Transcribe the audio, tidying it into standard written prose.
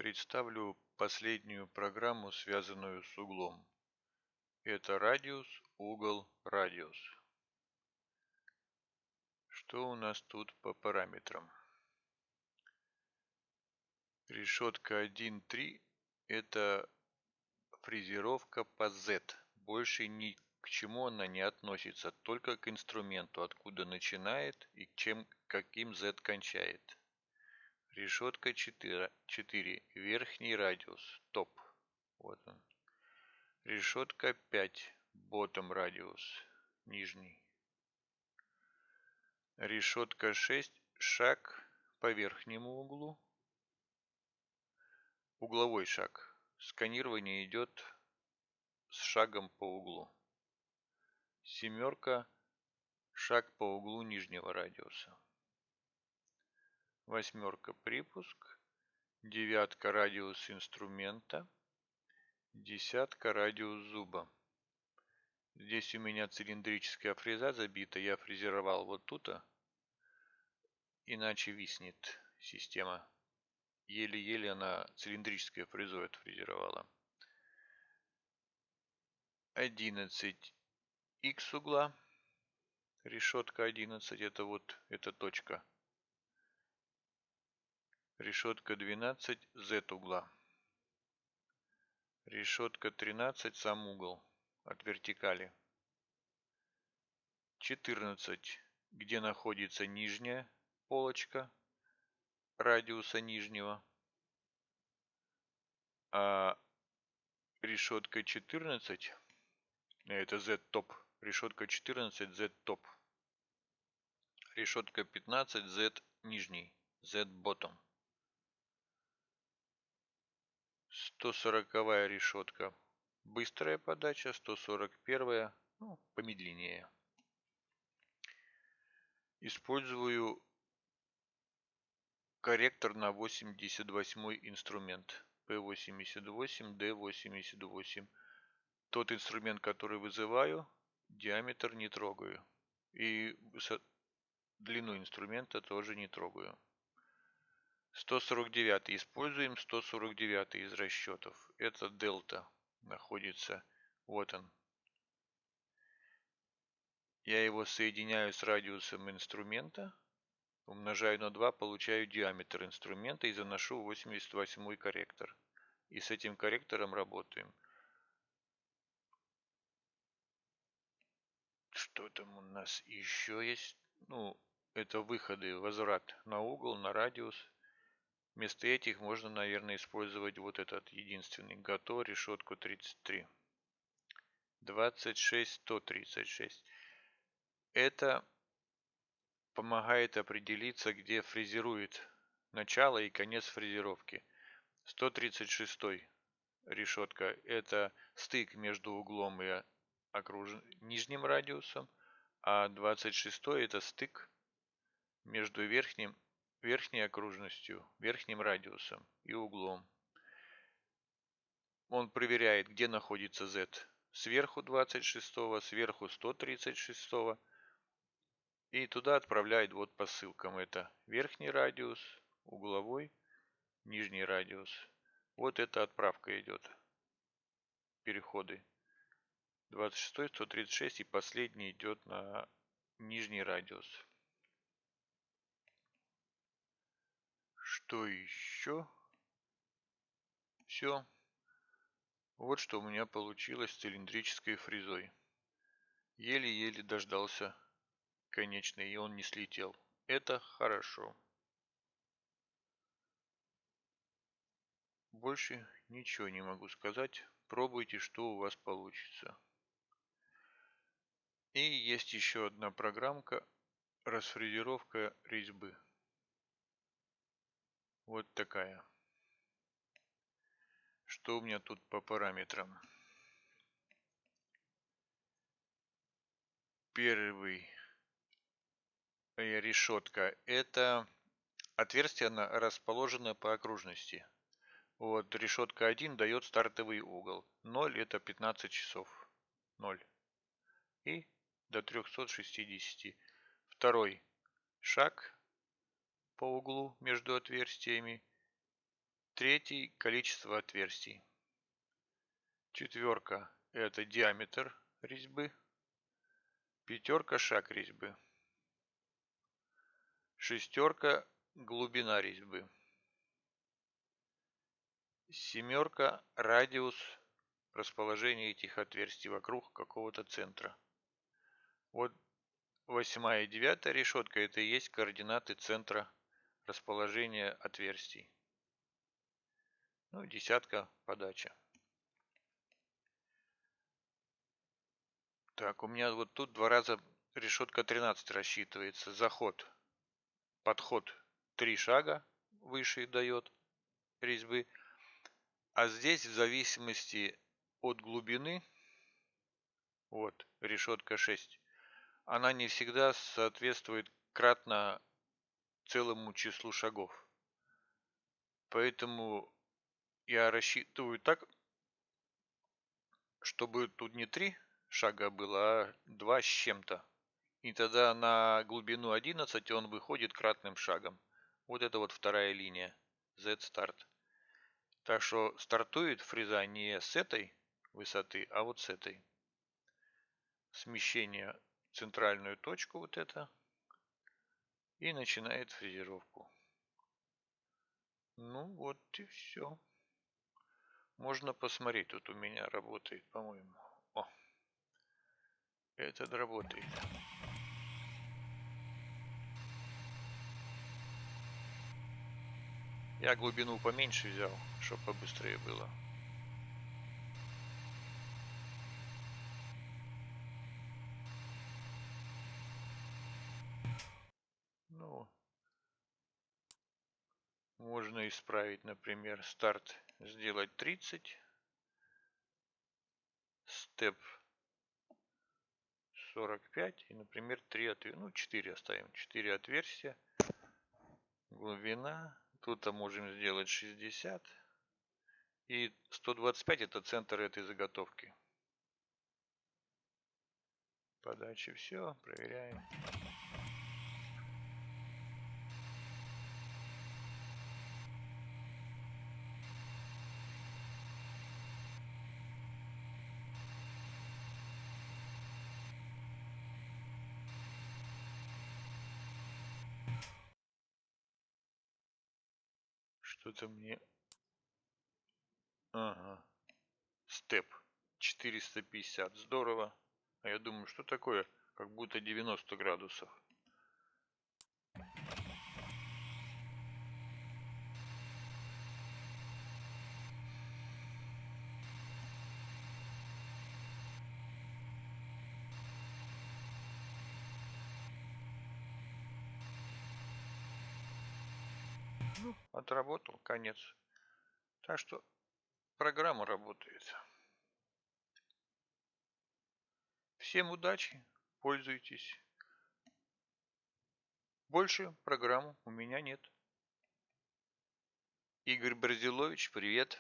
Представлю последнюю программу, связанную с углом. Это радиус, угол, радиус. Что у нас тут по параметрам? Решетка 1.3 это фрезеровка по Z. Больше ни к чему она не относится, только к инструменту, откуда начинает и каким Z кончает. Решетка 4. Верхний радиус, топ. Вот он. Решетка 5. Bottom радиус, нижний. Решетка 6. Шаг по верхнему углу. Угловой шаг. Сканирование идет с шагом по углу. Семерка. Шаг по углу нижнего радиуса. Восьмерка. Припуск. Девятка. Радиус инструмента. Десятка. Радиус зуба. Здесь у меня цилиндрическая фреза забита. Я фрезеровал вот тут, иначе виснет система. Еле-еле она цилиндрической фрезой отфрезеровала. 11 х угла. Решетка 11, это вот эта точка. Решетка 12 z угла. Решетка 13 сам угол от вертикали. 14, где находится нижняя полочка радиуса нижнего. А решетка 14, это z-топ. Решетка 14 z-топ. Решетка 15 z нижний, z-bottom. 140-я решетка. Быстрая подача, 141-я, помедленнее. Использую корректор на 88-й инструмент. P88, D88. Тот инструмент, который вызываю, диаметр не трогаю. И длину инструмента тоже не трогаю. 149. Используем 149 из расчетов. Это дельта находится. Вот он. Я его соединяю с радиусом инструмента. Умножаю на 2, получаю диаметр инструмента и заношу 88-й корректор. И с этим корректором работаем. Что там у нас еще есть? Это выходы, возврат на угол, на радиус. Вместо этих можно, наверное, использовать вот этот единственный. ГАТО, решетку 33. 26, 136. Это помогает определиться, где фрезерует начало и конец фрезеровки. 136 решетка – это стык между углом и нижним радиусом, а 26 это стык между верхней окружностью, верхним радиусом и углом. Он проверяет, где находится Z. Сверху 26, сверху 136, и туда отправляет вот по ссылкам. Это верхний радиус, угловой, нижний радиус. Вот эта отправка идет. Переходы. 26, 136 и последний идет на нижний радиус. Что еще? Все. Вот что у меня получилось с цилиндрической фрезой. Еле-еле дождался конечный, и он не слетел. Это хорошо. Больше ничего не могу сказать. Пробуйте, что у вас получится. И есть еще одна программка. Расфрезеровка резьбы. Вот такая. Что у меня тут по параметрам? Первый решетка. Это отверстие расположено по окружности. Вот решетка 1 дает стартовый угол. 0 это 15 часов. 0. И до 360. Второй шаг по углу между отверстиями. Третий – количество отверстий. Четверка – это диаметр резьбы. Пятерка – шаг резьбы. Шестерка – глубина резьбы. Семерка – радиус расположения этих отверстий вокруг какого-то центра. Вот 8 и 9 решетка – это и есть координаты центра расположения отверстий. Ну, 10 – подача. Так, у меня вот тут 2 раза решетка 13 рассчитывается. Заход, подход 3 шага выше дает резьбы. А здесь в зависимости от глубины, вот решетка 6, она не всегда соответствует кратно целому числу шагов. Поэтому я рассчитываю так, чтобы тут не 3 шага было, а 2 с чем-то. И тогда на глубину 11 он выходит кратным шагом. Вот это вот вторая линия. Z-старт. Так что стартует фреза не с этой высоты, а вот с этой. Смещение в центральную точку вот это. И начинает фрезеровку. Ну вот и все. Можно посмотреть, тут у меня работает, по-моему. О, этот работает. Я глубину поменьше взял, чтобы побыстрее было. Ну, можно исправить, например, старт сделать 30, степ 45 и, например, 3 отверстия, ну 4 оставим, 4 отверстия, глубина, тут можем сделать 60 и 125 это центр этой заготовки. Подача все, проверяем. Что-то мне... Ага. Степ 450. Здорово. А я думаю, что такое? Как будто 90 градусов. Ну, отработал, конец. Так что программа работает. Всем удачи, пользуйтесь. Больше программ у меня нет. Игорь Борзилович, привет.